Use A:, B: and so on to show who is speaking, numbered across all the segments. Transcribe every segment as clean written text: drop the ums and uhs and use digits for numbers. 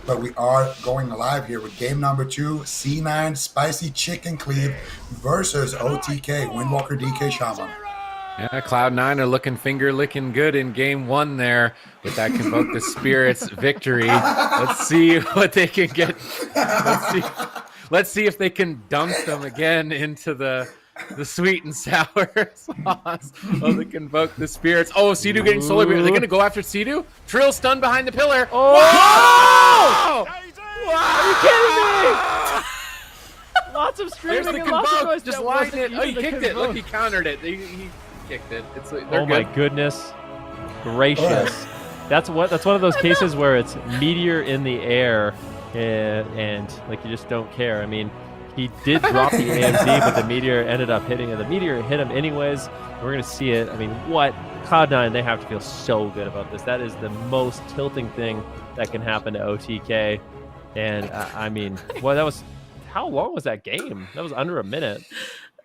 A: but we are going live here with game number 2, C9 Spicy Chicken Cleave versus OTK, Windwalker DK Shaman.
B: Yeah, Cloud9 are looking finger-licking good in game 1 there with that Convoke the Spirits victory. Let's see what they can get. Let's see if they can dunk them again into the sweet and sour sauce of the Convoke the Spirits. Oh, Sea-Doo getting solo. Are they going to go after Sea-Doo? Trill stunned behind the pillar.
C: Oh!
B: Whoa!
C: Are you kidding me? Lots of screaming
B: There's the
C: and lots of
B: Convoke.
C: noise.
B: Just
C: That
B: lined
C: wasn't
B: it. Oh, he
C: even the
B: kicked it. Look,
C: Convoke.
B: he countered it. He kicked it. They're
C: Oh my
B: good.
C: goodness gracious. That's one of those cases where it's meteor in the air and like you just don't care. I mean, he did drop the AMZ, but the meteor ended up hitting it. The meteor hit him anyways. We're going to see it. I mean, what? Cloud9, they have to feel so good about this. That is the most tilting thing that can happen to OTK. And I mean, well, that was, how long was that game? That was under a minute.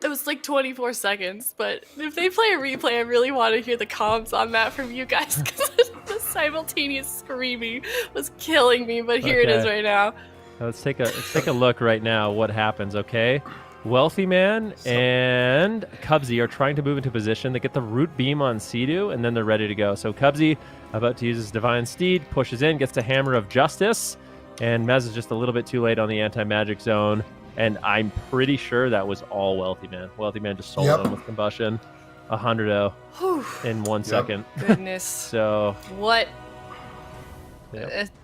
D: It was like 24 seconds, but if they play a replay, I really want to hear the comms on that from you guys because the simultaneous screaming was killing me, but here it is right now.
C: Let's take a look right now what happens, okay? Wealthy Man and Cubsy are trying to move into position. They get the root beam on Sea-Doo, and then they're ready to go. So Cubsy, about to use his Divine Steed, pushes in, gets the Hammer of Justice, and Mez is just a little bit too late on the anti-magic zone. And I'm pretty sure that was all Wealthy Man. Wealthy Man just soloed him with Combustion. 100-0 in 1 second.
D: Goodness.
C: So
D: what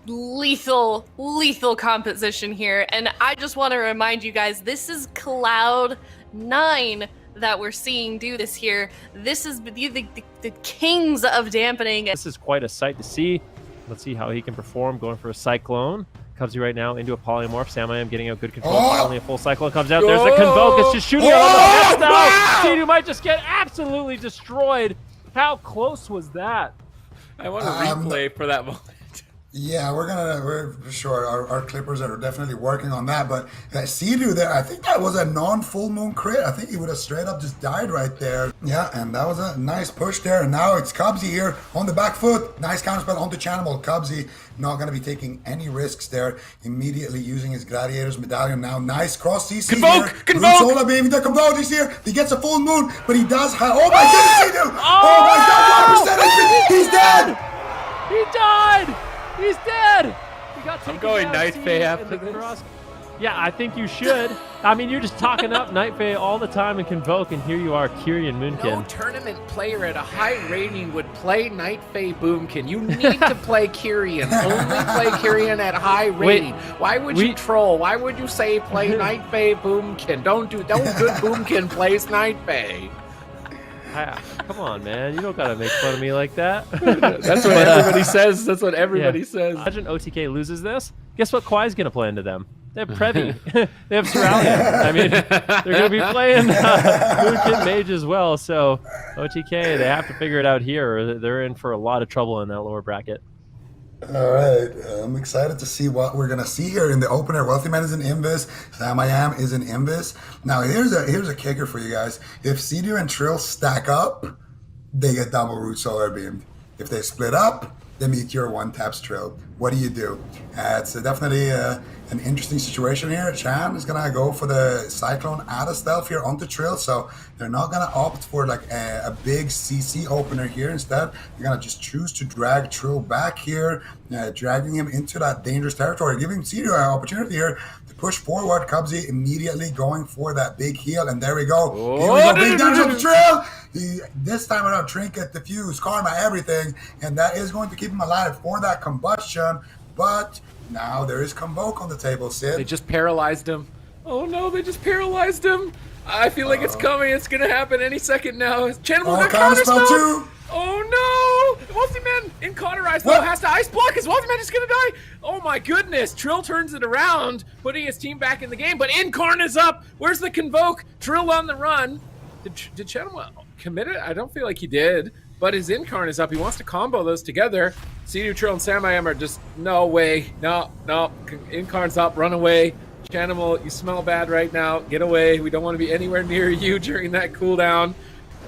D: lethal composition here. And I just want to remind you guys, this is Cloud9 that we're seeing do this here. This is the kings of dampening.
C: this is quite a sight to see. Let's see how he can perform going for a Cyclone. Cubsy right now into a polymorph. Samayam getting out good control. Finally, a full Cyclone comes out. There's the Convoke. It's just shooting out on the head now. Sea-Doo might just get absolutely destroyed. How close was that?
B: I want a replay for that moment.
A: Yeah, we're sure our clippers are definitely working on that. But Sea-Doo there, I think that was a non-full moon crit. I think he would have straight up just died right there. Yeah, and that was a nice push there. And now it's Cubsy here on the back foot. Nice counterspell onto Channel. Cubsy not going to be taking any risks there. Immediately using his Gladiator's Medallion now. Nice cross CC
B: Convoke!
A: here.
B: Convoke!
A: Solar Beam. The Convoke is here. He gets a full moon, but he does have... Oh my goodness, Sea-Doo! Oh my God, 100%! He's dead!
C: He died! He's dead! He got
B: I'm going Night Fae after this.
C: Yeah, I think you should. I mean, you're just talking up Night Fae all the time in Convoke, and here you are, Kyrian Moonkin.
B: No tournament player at a high rating would play Night Fae Boomkin. You need to play Kyrian. Only play Kyrian at high rating. Why would you troll? Why would you say play Night Fae Boomkin? Don't good Boomkin plays Night Fae.
C: Come on, man. You don't gotta make fun of me like that.
B: That's what everybody says. That's what everybody says.
C: Imagine OTK loses this. Guess what Kwai's gonna play into them? They have Previ. They have Cerulean. I mean, they're gonna be playing Moonkin Mage as well. So OTK, they have to figure it out here, or they're in for a lot of trouble in that lower bracket.
A: All right, I'm excited to see what we're gonna see here in the opener. Wealthy Man is an Invis, Samayam is an Invis. Now here's a kicker for you guys. If Sea-Doo and Trill stack up, they get double root solar beam. If they split up, they meet your one taps Trill. What do? It's definitely an interesting situation here. Cham is gonna go for the Cyclone out of stealth here onto Trill, so they're not gonna opt for like a big CC opener here. Instead, they're gonna just choose to drag Trill back here, dragging him into that dangerous territory, giving Sea-Doo an opportunity here to push forward. Cubsy immediately going for that big heal, and there we go. Here we go, big damage on the Trill. This time around, Trinket, Diffuse, Karma, everything, and that is going to keep him alive for that combustion. But now there is Convoke on the table, Sid.
B: They just paralyzed him. Oh no, they just paralyzed him. I feel like it's coming. It's gonna happen any second now. Channel got counterspell
A: too.
B: Oh no! Wealthy Man incauterized though, has to ice block. Is Wealthy Man just gonna die? Oh my goodness! Trill turns it around, putting his team back in the game. But Incarn is up. Where's the Convoke? Trill on the run. Did Channel commit it? I don't feel like he did. But his Incarn is up. He wants to combo those together. Sea-Doo, Trill, and Samayam are just, no way. No. Incarn's up. Run away. Chanimal, you smell bad right now. Get away. We don't want to be anywhere near you during that cooldown.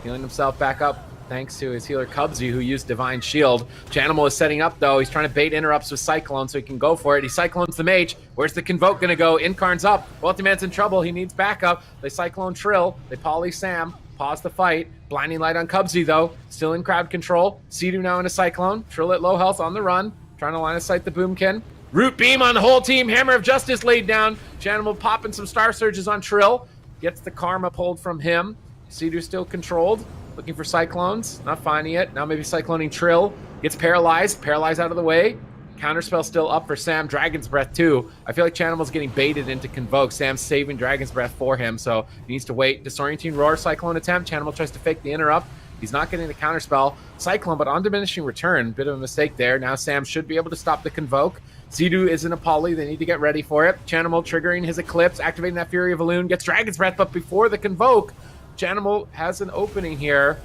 B: Healing himself back up. thanks to his healer Cubsy, who used Divine Shield. Chanimal is setting up, though. He's trying to bait interrupts with Cyclone so he can go for it. He Cyclones the Mage. Where's the Convoke going to go? Incarn's up. Wealthy Man's in trouble. He needs backup. They Cyclone Trill. They Poly Sam. Pause the fight. Blinding Light on Cubsy, though. Still in crowd control. Sea-Doo now in a Cyclone. Trill at low health on the run. Trying to line of sight the Boomkin. Root Beam on the whole team. Hammer of Justice laid down. Chanimal popping some Star Surges on Trill. Gets the Karma pulled from him. Sea-Doo still controlled. Looking for Cyclones. Not finding it. Now maybe Cycloning Trill. Gets paralyzed. Paralyzed out of the way. Counterspell still up for Sam. Dragon's Breath too. I feel like Chanimal's getting baited into Convoke. Sam's saving Dragon's Breath for him, so he needs to wait. Disorienting Roar, Cyclone attempt. Chanimal tries to fake the interrupt. He's not getting the counterspell. Cyclone, but on diminishing return. Bit of a mistake there. Now Sam should be able to stop the Convoke. Sea-Doo is in a poly. They need to get ready for it. Chanimal triggering his Eclipse, activating that Fury of Elune. Gets Dragon's Breath, but before the Convoke, Chanimal has an opening here.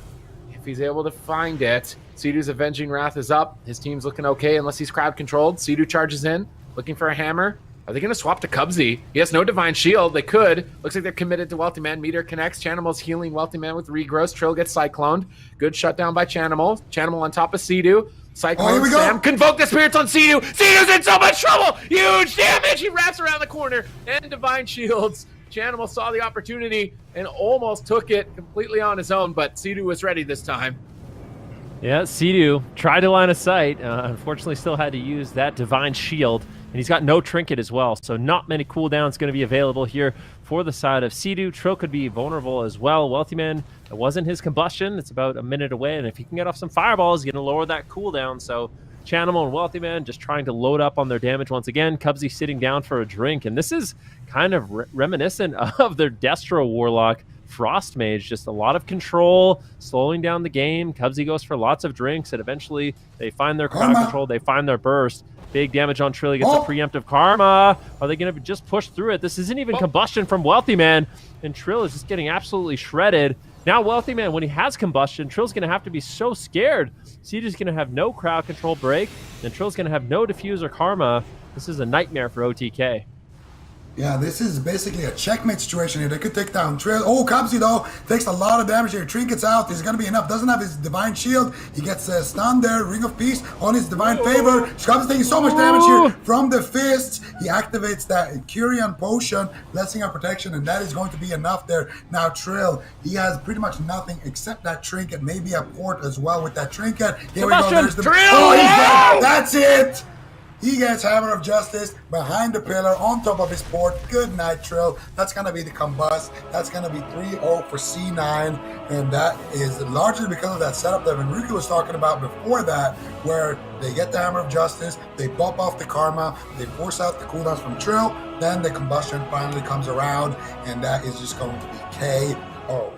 B: If he's able to find it. Sea-Doo's Avenging Wrath is up. His team's looking okay unless he's crowd controlled. Sea-Doo charges in, looking for a hammer. Are they going to swap to Cubsy? He has no Divine Shield. They could. Looks like they're committed to Wealthy Man. Meteor connects. Chanimal's healing Wealthy Man with Regrowth. Trill gets Cycloned. Good shutdown by Chanimal. Chanimal on top of Sea-Doo. Cyclone Sam. Convoke the Spirits on Sea-Doo. Sea-Doo's in so much trouble. Huge damage. He wraps around the corner. And Divine Shields. Chanimal saw the opportunity and almost took it completely on his own, but Sea-Doo was ready this time.
C: Yeah, Sea-Doo tried to line of sight. Unfortunately, still had to use that Divine Shield. And he's got no Trinket as well, so not many cooldowns going to be available here for the side of Sea-Doo. Trill could be vulnerable as well. Wealthy Man, it wasn't his combustion. It's about a minute away, and if he can get off some fireballs, he's going to lower that cooldown. So Chanimal and Wealthy Man just trying to load up on their damage once again. Cubsy sitting down for a drink, and this is kind of reminiscent of their Destro Warlock Frost Mage. Just a lot of control, slowing down the game. Cubsy goes for lots of drinks, and eventually they find their crowd control, they find their burst. Big damage on Trill. He gets a preemptive Karma. Are they going to just push through it? This isn't even combustion from Wealthy Man, and Trill is just getting absolutely shredded. Now Wealthy Man, when he has combustion, Trill's going to have to be so scared. Siege's going to have no crowd control break, and Trill's going to have no diffuse or Karma. This is a nightmare for OTK.
A: Yeah, this is basically a checkmate situation here. They could take down Trill. Oh, Cubsy, though, takes a lot of damage here. Trinkets out. There's going to be enough. Doesn't have his Divine Shield. He gets stunned there. Ring of Peace on his Divine Favor. Cubsy's taking so much damage here from the fists. He activates that Curion Potion, Blessing of Protection, and that is going to be enough there. Now, Trill, he has pretty much nothing except that Trinket. Maybe a port as well with that Trinket. Here we go. There's the
B: Trill!
A: Oh, he's dead. That's it. He gets Hammer of Justice behind the pillar on top of his port. Good night, Trill. That's going to be the combust. That's going to be 3-0 for C9. And that is largely because of that setup that Enrique was talking about before that, where they get the Hammer of Justice, they bump off the Karma, they force out the cooldowns from Trill, then the combustion finally comes around, and that is just going to be KO.